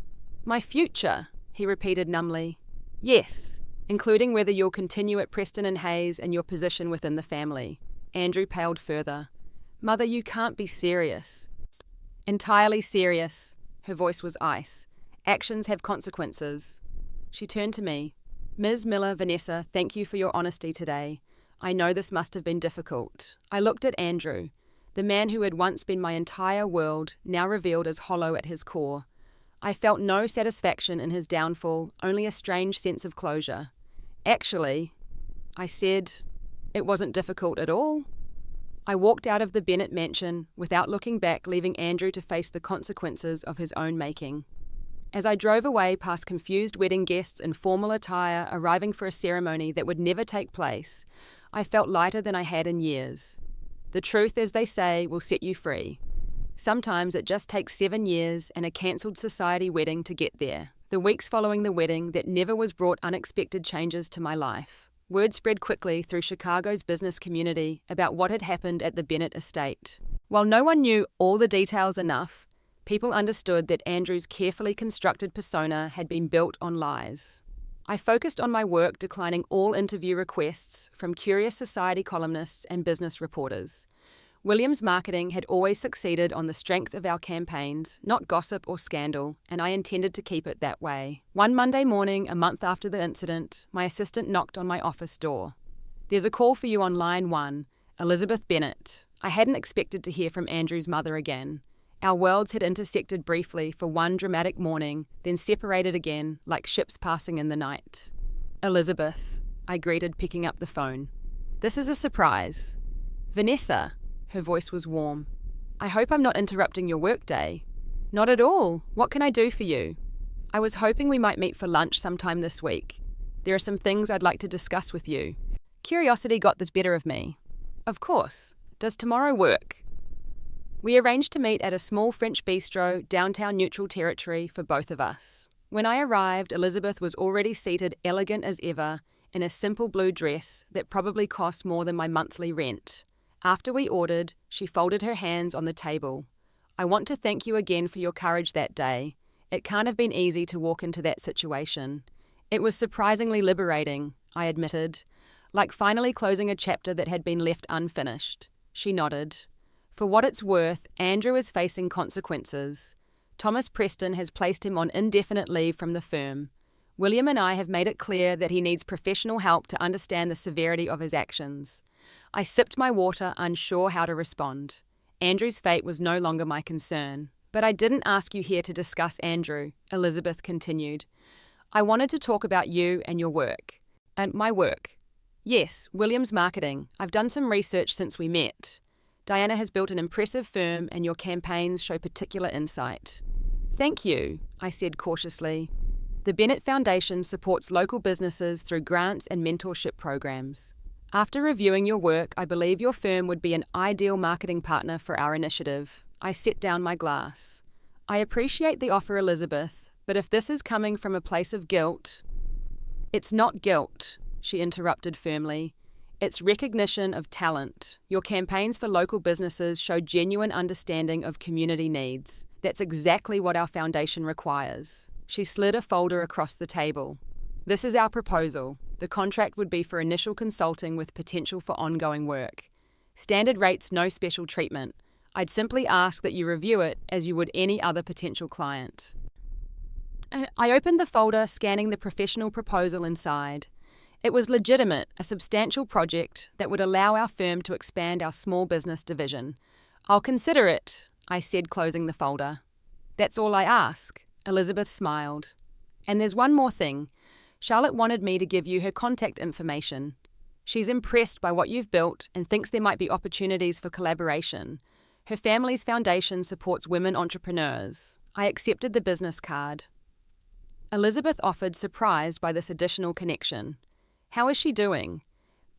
"My future?" he repeated numbly. "Yes, including whether you'll continue at Preston and Hayes and your position within the family." Andrew paled further. "Mother, you can't be serious." "Entirely serious." Her voice was ice. "Actions have consequences." She turned to me. Ms. Miller, Vanessa, thank you for your honesty today. I know this must have been difficult. I looked at Andrew, the man who had once been my entire world, now revealed as hollow at his core. I felt no satisfaction in his downfall, only a strange sense of closure. Actually, I said, it wasn't difficult at all. I walked out of the Bennett mansion without looking back, leaving Andrew to face the consequences of his own making. As I drove away past confused wedding guests in formal attire arriving for a ceremony that would never take place, I felt lighter than I had in years. The truth, as they say, will set you free. Sometimes it just takes 7 years and a cancelled society wedding to get there. The weeks following the wedding that never was brought unexpected changes to my life. Word spread quickly through Chicago's business community about what had happened at the Bennett estate. While no one knew all the details enough, people understood that Andrew's carefully constructed persona had been built on lies. I focused on my work, declining all interview requests from curious society columnists and business reporters. Williams Marketing had always succeeded on the strength of our campaigns, not gossip or scandal, and I intended to keep it that way. One Monday morning, a month after the incident, my assistant knocked on my office door. "There's a call for you on line 1, Elizabeth Bennett." I hadn't expected to hear from Andrew's mother again. Our worlds had intersected briefly for one dramatic morning, then separated again, like ships passing in the night. "Elizabeth," I greeted, picking up the phone. "This is a surprise." "Vanessa," her voice was warm. "I hope I'm not interrupting your workday." "Not at all. What can I do for you?" "I was hoping we might meet for lunch sometime this week. There are some things I'd like to discuss with you." Curiosity got the better of me. "Of course. Does tomorrow work?" We arranged to meet at a small French bistro, downtown Neutral Territory, for both of us. When I arrived, Elizabeth was already seated, elegant as ever, in a simple blue dress that probably cost more than my monthly rent. After we ordered, she folded her hands on the table. "I want to thank you again for your courage that day. It can't have been easy to walk into that situation." "It was surprisingly liberating," I admitted, like finally closing a chapter that had been left unfinished. She nodded. "For what it's worth, Andrew is facing consequences. Thomas Preston has placed him on indefinite leave from the firm. William and I have made it clear that he needs professional help to understand the severity of his actions." I sipped my water, unsure how to respond. Andrew's fate was no longer my concern. "But I didn't ask you here to discuss Andrew," Elizabeth continued. "I wanted to talk about you and your work." "And my work?" "Yes, Williams Marketing. I've done some research since we met. Diana has built an impressive firm and your campaigns show particular insight." "Thank you," I said cautiously. "The Bennett Foundation supports local businesses through grants and mentorship programs. After reviewing your work, I believe your firm would be an ideal marketing partner for our initiative." I set down my glass. "I appreciate the offer, Elizabeth, but if this is coming from a place of guilt—" "It's not guilt," she interrupted firmly. "It's recognition of talent. Your campaigns for local businesses show genuine understanding of community needs. That's exactly what our foundation requires." She slid a folder across the table. "This is our proposal. The contract would be for initial consulting with potential for ongoing work. Standard rates, no special treatment. I'd simply ask that you review it as you would any other potential client." I opened the folder, scanning the professional proposal inside. It was legitimate, a substantial project that would allow our firm to expand our small business division. "I'll consider it," I said, closing the folder. "That's all I ask," Elizabeth smiled. "And there's one more thing. Charlotte wanted me to give you her contact information. She's impressed by what you've built and thinks there might be opportunities for collaboration. Her family's foundation supports women entrepreneurs." I accepted the business card. Elizabeth offered, surprised by this additional connection. "How is she doing?"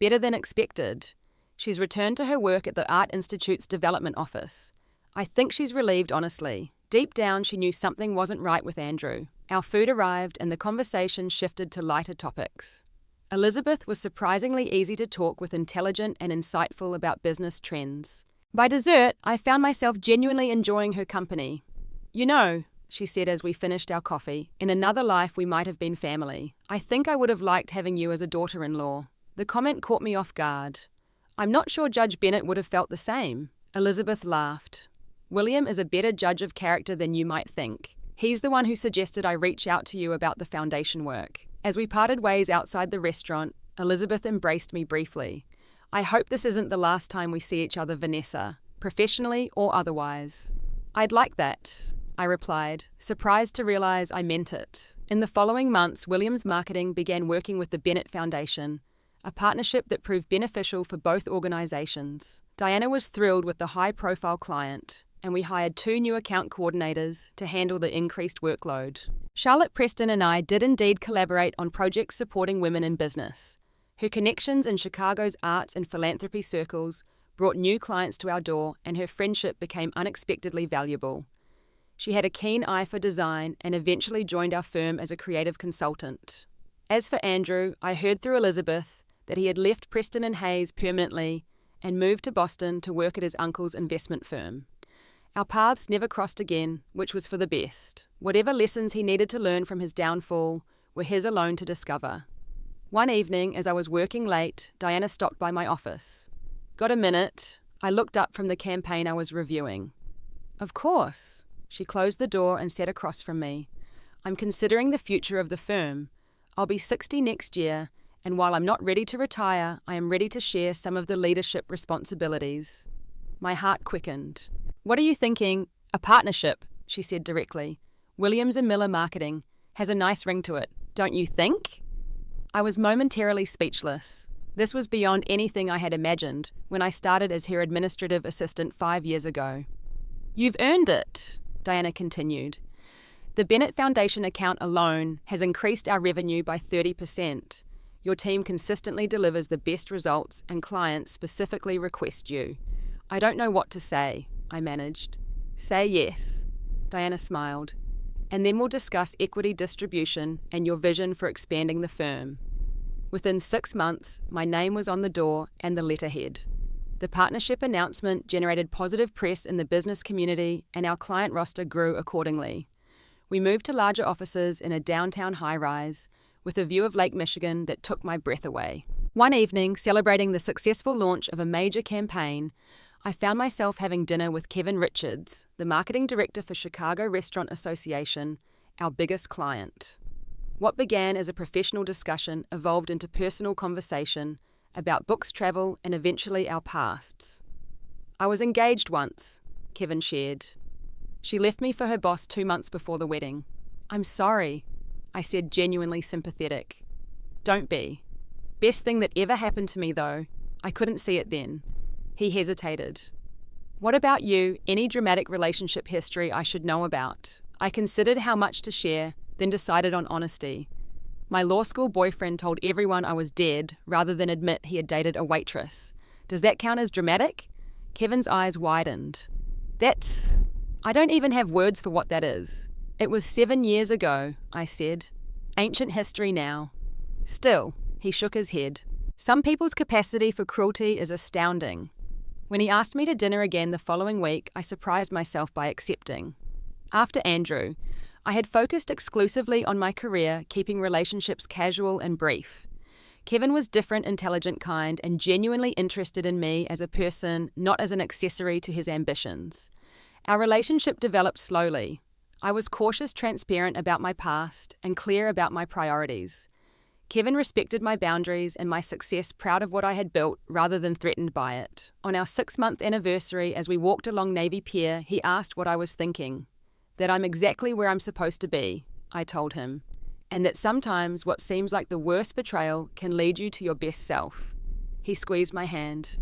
"Better than expected. She's returned to her work at the Art Institute's development office. I think she's relieved, honestly. Deep down, she knew something wasn't right with Andrew." Our food arrived and the conversation shifted to lighter topics. Elizabeth was surprisingly easy to talk with, intelligent and insightful about business trends. By dessert, I found myself genuinely enjoying her company. "You know," she said as we finished our coffee, "in another life we might have been family. I think I would have liked having you as a daughter-in-law." The comment caught me off guard. "I'm not sure Judge Bennett would have felt the same." Elizabeth laughed. "William is a better judge of character than you might think. He's the one who suggested I reach out to you about the foundation work. As we parted ways outside the restaurant, Elizabeth embraced me briefly. "I hope this isn't the last time we see each other, Vanessa, professionally or otherwise." "I'd like that," I replied, surprised to realize I meant it. In the following months, Williams Marketing began working with the Bennett Foundation, a partnership that proved beneficial for both organizations. Diana was thrilled with the high-profile client, and we hired 2 new account coordinators to handle the increased workload. Charlotte Preston and I did indeed collaborate on projects supporting women in business. Her connections in Chicago's arts and philanthropy circles brought new clients to our door, and her friendship became unexpectedly valuable. She had a keen eye for design and eventually joined our firm as a creative consultant. As for Andrew, I heard through Elizabeth that he had left Preston and Hayes permanently and moved to Boston to work at his uncle's investment firm. Our paths never crossed again, which was for the best. Whatever lessons he needed to learn from his downfall were his alone to discover. One evening, as I was working late, Diana stopped by my office. "Got a minute?" I looked up from the campaign I was reviewing. "Of course." She closed the door and sat across from me. "I'm considering the future of the firm. I'll be 60 next year, and while I'm not ready to retire, I am ready to share some of the leadership responsibilities." My heart quickened. "What are you thinking?" "A partnership," she said directly. "Williams and Miller Marketing. Has a nice ring to it, don't you think?" I was momentarily speechless. This was beyond anything I had imagined when I started as her administrative assistant 5 years ago. "You've earned it," Diana continued. "The Bennett Foundation account alone has increased our revenue by 30%. Your team consistently delivers the best results, and clients specifically request you." "I don't know what to say," I managed. "Say yes," Diana smiled. "And then we'll discuss equity distribution and your vision for expanding the firm." Within 6 months, my name was on the door and the letterhead. The partnership announcement generated positive press in the business community, and our client roster grew accordingly. We moved to larger offices in a downtown high-rise, with a view of Lake Michigan that took my breath away. One evening, celebrating the successful launch of a major campaign, I found myself having dinner with Kevin Richards, the marketing director for Chicago Restaurant Association, our biggest client. What began as a professional discussion evolved into personal conversation about books, travel, and eventually our pasts. "I was engaged once," Kevin shared. "She left me for her boss 2 months before the wedding." "I'm sorry," I said, genuinely sympathetic. "Don't be. Best thing that ever happened to me, though." I couldn't see it then. He hesitated. "What about you? Any dramatic relationship history I should know about?" I considered how much to share, then decided on honesty. My law school boyfriend told everyone I was dead rather than admit he had dated a waitress. Does that count as dramatic? Kevin's eyes widened. I don't even have words for what that is. "It was 7 years ago," I said. "Ancient history now." Still, he shook his head. Some people's capacity for cruelty is astounding. When he asked me to dinner again the following week, I surprised myself by accepting. After Andrew, I had focused exclusively on my career, keeping relationships casual and brief. Kevin was different, intelligent, kind, and genuinely interested in me as a person, not as an accessory to his ambitions. Our relationship developed slowly. I was cautious, transparent about my past, and clear about my priorities. Kevin respected my boundaries and my success, proud of what I had built rather than threatened by it. On our 6-month anniversary, as we walked along Navy Pier, he asked what I was thinking. That I'm exactly where I'm supposed to be, I told him, and that sometimes what seems like the worst betrayal can lead you to your best self. He squeezed my hand.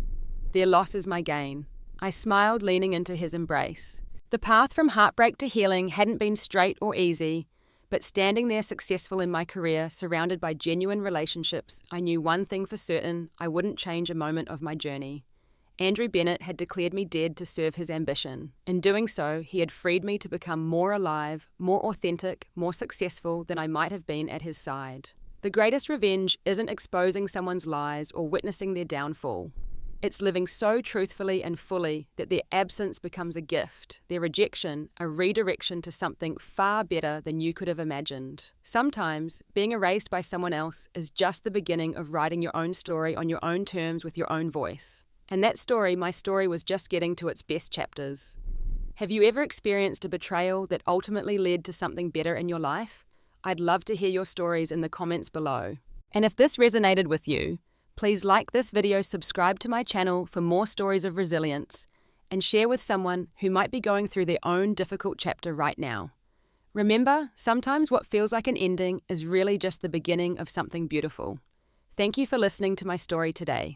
"Their loss is my gain." I smiled, leaning into his embrace. The path from heartbreak to healing hadn't been straight or easy, but standing there successful in my career, surrounded by genuine relationships, I knew one thing for certain: I wouldn't change a moment of my journey. Andrew Bennett had declared me dead to serve his ambition. In doing so, he had freed me to become more alive, more authentic, more successful than I might have been at his side. The greatest revenge isn't exposing someone's lies or witnessing their downfall. It's living so truthfully and fully that their absence becomes a gift, their rejection a redirection to something far better than you could have imagined. Sometimes, being erased by someone else is just the beginning of writing your own story on your own terms with your own voice. And that story, my story, was just getting to its best chapters. Have you ever experienced a betrayal that ultimately led to something better in your life? I'd love to hear your stories in the comments below. And if this resonated with you, please like this video, subscribe to my channel for more stories of resilience, and share with someone who might be going through their own difficult chapter right now. Remember, sometimes what feels like an ending is really just the beginning of something beautiful. Thank you for listening to my story today.